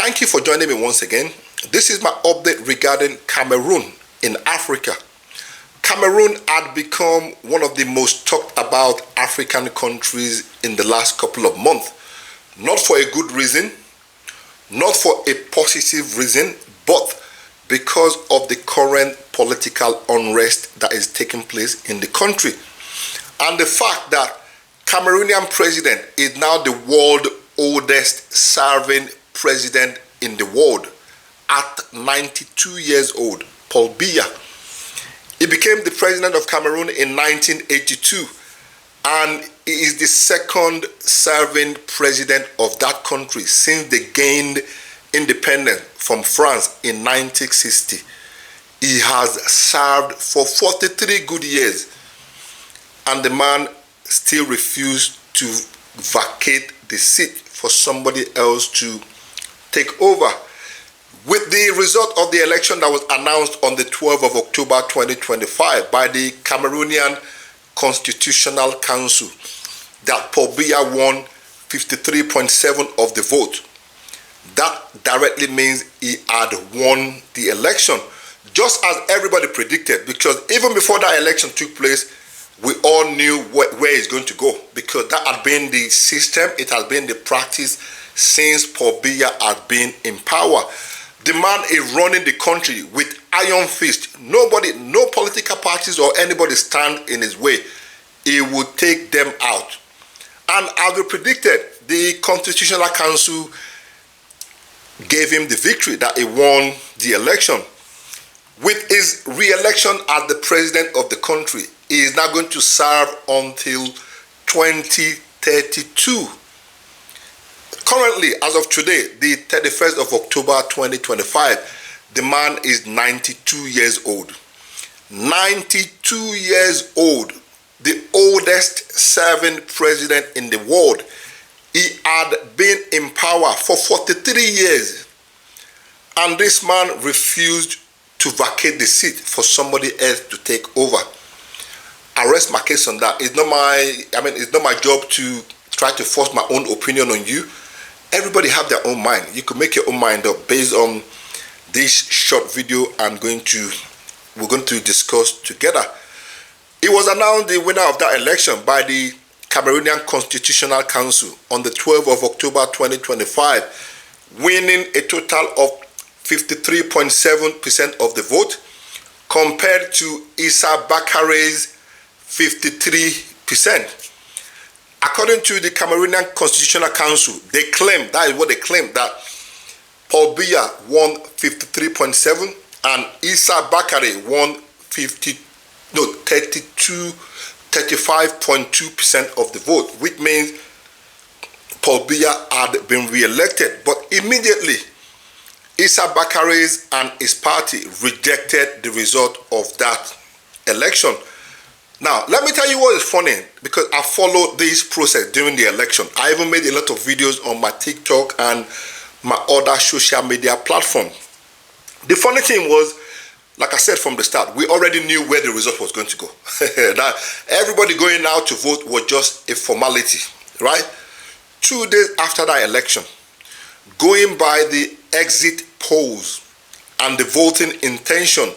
Thank you for joining me once again. This is my update regarding Cameroon in Africa. Cameroon had become one of the most talked about African countries in the last couple of months. Not for a good reason, not for a positive reason, but because of the current political unrest that is taking place in the country. And the fact that Cameroonian president is now the world's oldest serving president in the world at 92 years old, Paul Biya. He became the president of Cameroon in 1982, and he is the second serving president of that country since they gained independence from France in 1960. He has served for 43 good years, and the man still refused to vacate the seat for somebody else to take over. With the result of the election that was announced on the 12th of October 2025 by the Cameroonian Constitutional Council, that Paul Biya won 53.7% of the vote. That directly means he had won the election, just as everybody predicted, because even before that election took place, we all knew where it's going to go, because that had been the system, it has been the practice since Paul Biya has been in power. The man is running the country with iron fist. Nobody, no political parties or anybody stand in his way. He will take them out. And as we predicted, the Constitutional Council gave him the victory, that he won the election. With his re-election as the president of the country, he is now going to serve until 2032. Currently, as of today, the 31st of October 2025, the man is 92 years old. 92 years old, the oldest serving president in the world. He had been in power for 43 years, and this man refused to vacate the seat for somebody else to take over. I rest my case on that. It's not my job to try to force my own opinion on you. Everybody have their own mind. You could make your own mind up based on this short video we're going to discuss together. It was announced the winner of that election by the Cameroonian Constitutional Council on the 12th of October 2025, winning a total of 53.7% of the vote compared to Issa Bakary's 53%. According to the Cameroonian Constitutional Council, they claim, that is what they claim, that Paul Biya won 53.7% and Issa Bakary won 35.2% of the vote, which means Paul Biya had been re-elected. But immediately, Issa Bakary and his party rejected the result of that election. Now, let me tell you what is funny, because I followed this process during the election. I even made a lot of videos on my TikTok and my other social media platform. The funny thing was, like I said from the start, we already knew where the result was going to go. Now, everybody going out to vote was just a formality, right? 2 days after that election, going by the exit polls and the voting intention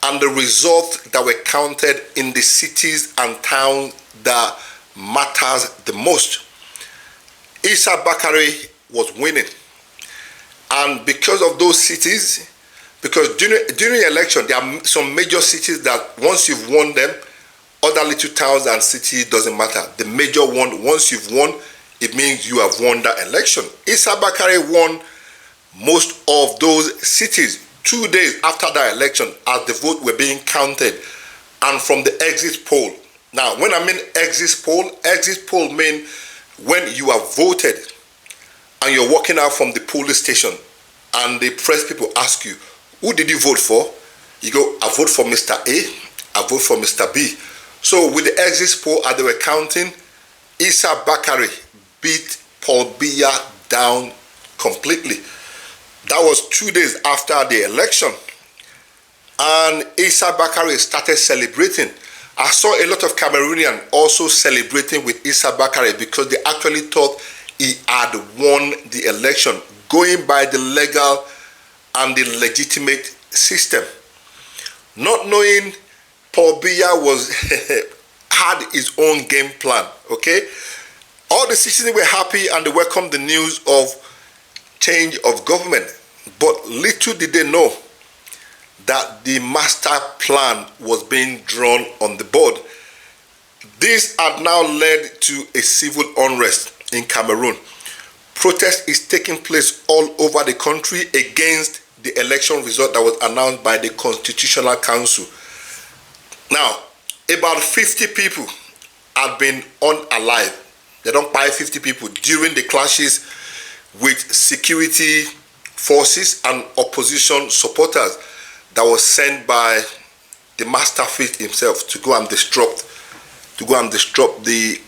and the results that were counted in the cities and towns that matters the most, Issa Bakary was winning. And because of those cities, because during the election, there are some major cities that once you've won them, other little towns and cities doesn't matter. The major one, once you've won, it means you have won that election. Issa Bakary won most of those cities 2 days after that election as the vote were being counted and from the exit poll. Now, when I mean exit poll means when you have voted and you're walking out from the polling station and the press people ask you, who did you vote for? You go, I vote for Mr. A, I vote for Mr. B. So with the exit poll as they were counting, Issa Bakary beat Paul Biya down completely. That was 2 days after the election. And Issa Bakary started celebrating. I saw a lot of Cameroonians also celebrating with Issa Bakary because they actually thought he had won the election going by the legal and the legitimate system. Not knowing Paul Biya had his own game plan, okay? All the citizens were happy and they welcomed the news of change of government. But little did they know that the master plan was being drawn on the board. This had now led to a civil unrest in Cameroon. Protest is taking place all over the country against the election result that was announced by the Constitutional Council. Now, about 50 people have been unalive. They don't buy 50 people during the clashes with security forces and opposition supporters that was sent by the master thief himself to go and disrupt the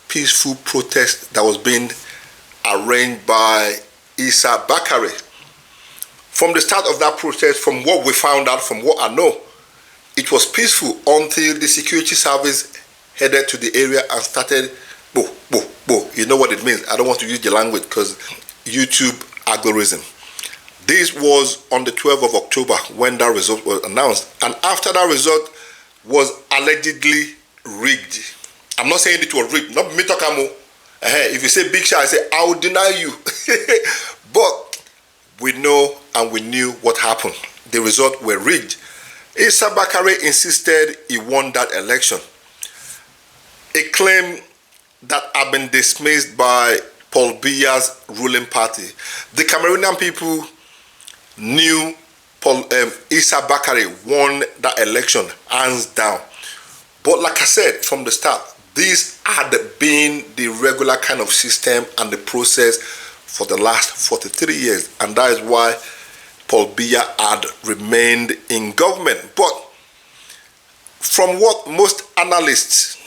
peaceful protest that was being arranged by Issa Bakary. From the start of that protest, from what we found out, from what I know, it was peaceful until the security service headed to the area and started you know what it means. I don't want to use the language because YouTube algorithm. This was on the 12th of October when that result was announced. And after that result was allegedly rigged. I'm not saying it was rigged. Not me talking. If you say big shot, I say, I will deny you. But we know and we knew what happened. The results were rigged. Issa Bakary insisted he won that election. A claim that had been dismissed by Paul Biya's ruling party. The Cameroonian people knew Issa Bakary won that election hands down. But like I said from the start, this had been the regular kind of system and the process for the last 43 years. And that is why Paul Biya had remained in government. But from what most analysts,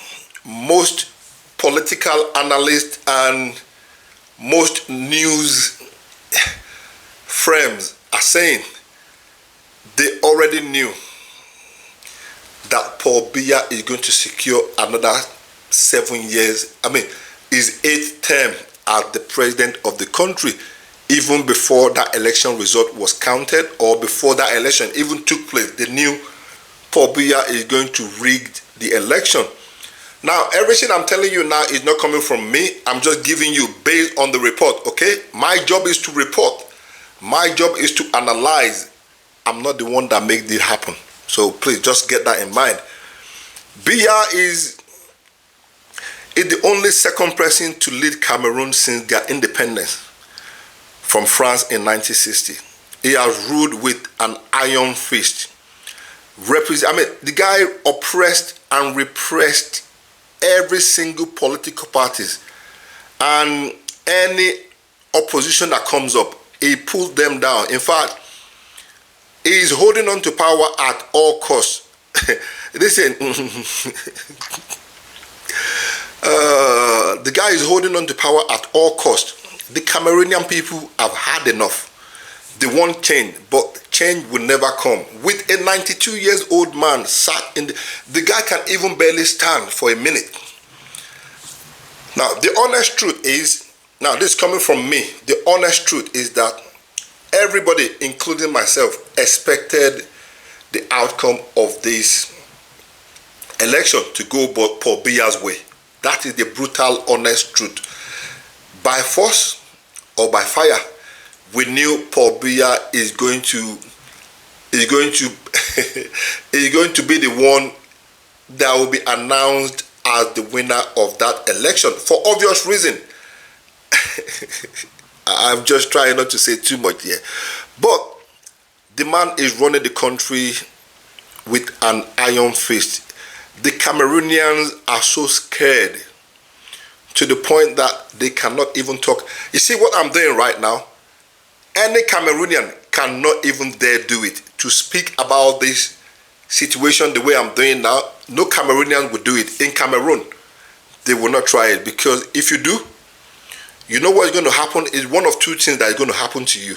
most political analysts and most news frames are saying, they already knew that Paul Biya is going to secure another 7 years, his 8th term as the president of the country, even before that election result was counted or before that election even took place. They knew Paul Biya is going to rig the election. Now, everything I'm telling you now is not coming from me. I'm just giving you based on the report, okay? My job is to report. My job is to analyze. I'm not the one that made it happen. So please just get that in mind. Biya is the only second person to lead Cameroon since their independence from France in 1960. He has ruled with an iron fist. The guy oppressed and repressed every single political parties, and any opposition that comes up, he pulls them down. In fact, he is holding on to power at all costs. Listen, the guy is holding on to power at all costs. The Cameroonian people have had enough. They want change, but change will never come. With a 92 years old man sat in the guy can even barely stand for a minute. Now, the honest truth is, now this is coming from me, the honest truth is that everybody, including myself, expected the outcome of this election to go Paul Biya's way. That is the brutal, honest truth. By force or by fire, we knew Paul Biya is going to is going to be the one that will be announced as the winner of that election for obvious reason. I'm just trying not to say too much here, but the man is running the country with an iron fist. The Cameroonians are so scared to the point that they cannot even talk. You see what I'm doing right now? Any Cameroonian cannot even dare do it. To speak about this situation the way I'm doing now, no Cameroonian will do it. In Cameroon, they will not try it, because if you do, you know what's going to happen is one of two things that is going to happen to you.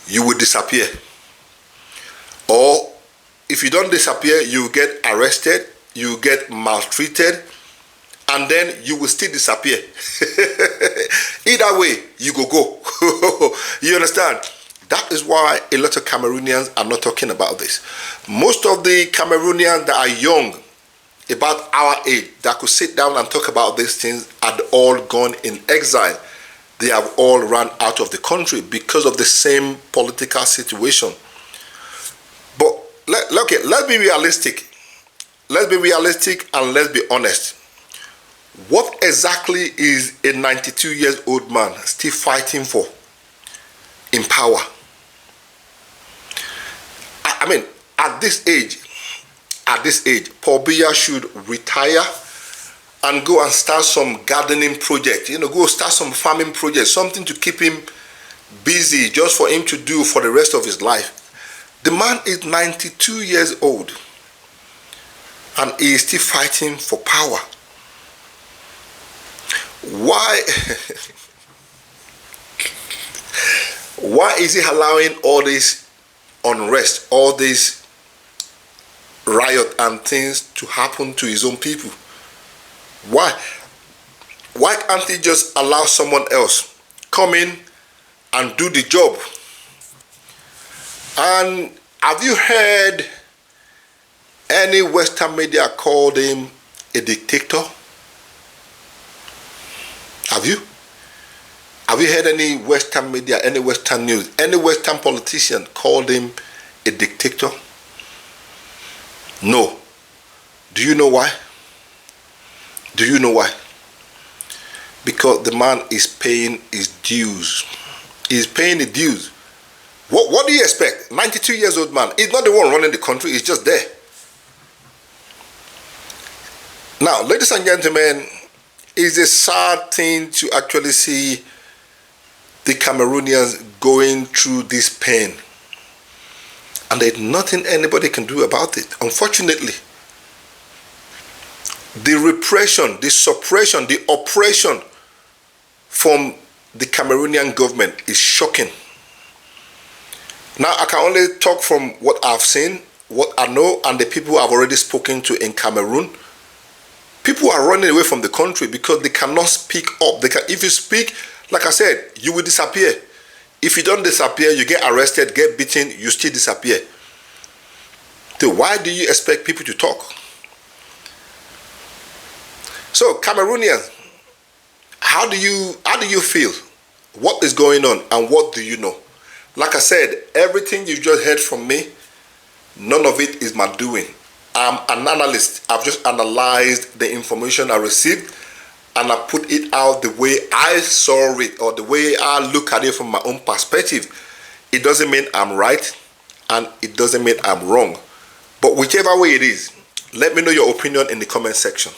You will disappear. Or if you don't disappear, you will get arrested, you will get maltreated, and then you will still disappear. Either way, you go. You understand? That is why a lot of Cameroonians are not talking about this. Most of the Cameroonians that are young, about our age, that could sit down and talk about these things, had all gone in exile. They have all run out of the country because of the same political situation. But let's be realistic. Let's be realistic and let's be honest. What exactly is a 92-year-old man still fighting for in power? I mean, at this age, Paul Biya should retire and go and start some gardening project. Go start some farming project, something to keep him busy, just for him to do for the rest of his life. The man is 92 years old and he is still fighting for power. Why? Why is he allowing all this unrest, all this riot and things to happen to his own people? Why can't he just allow someone else come in and do the job? And have you heard any Western media called him a dictator? Have you? Have you heard any Western media, any Western news, any Western politician called him a dictator? No. Do you know why? Do you know why? Because the man is paying his dues. He's paying the dues. What do you expect? 92 years old man. He's not the one running the country. He's just there. Now, ladies and gentlemen, it's a sad thing to actually see the Cameroonians going through this pain. And there's nothing anybody can do about it, unfortunately. The repression, the suppression, the oppression from the Cameroonian government is shocking. Now, I can only talk from what I've seen, what I know, and the people I've already spoken to in Cameroon. People are running away from the country because they cannot speak up. If you speak, like I said, you will disappear. If you don't disappear, you get arrested, get beaten, you still disappear. So why do you expect people to talk? So Cameroonians, how do you feel? What is going on and what do you know? Like I said, everything you just heard from me, none of it is my doing. I'm an analyst. I've just analyzed the information I received and I put it out the way I saw it or the way I look at it from my own perspective. It doesn't mean I'm right and it doesn't mean I'm wrong. But whichever way it is, let me know your opinion in the comment section.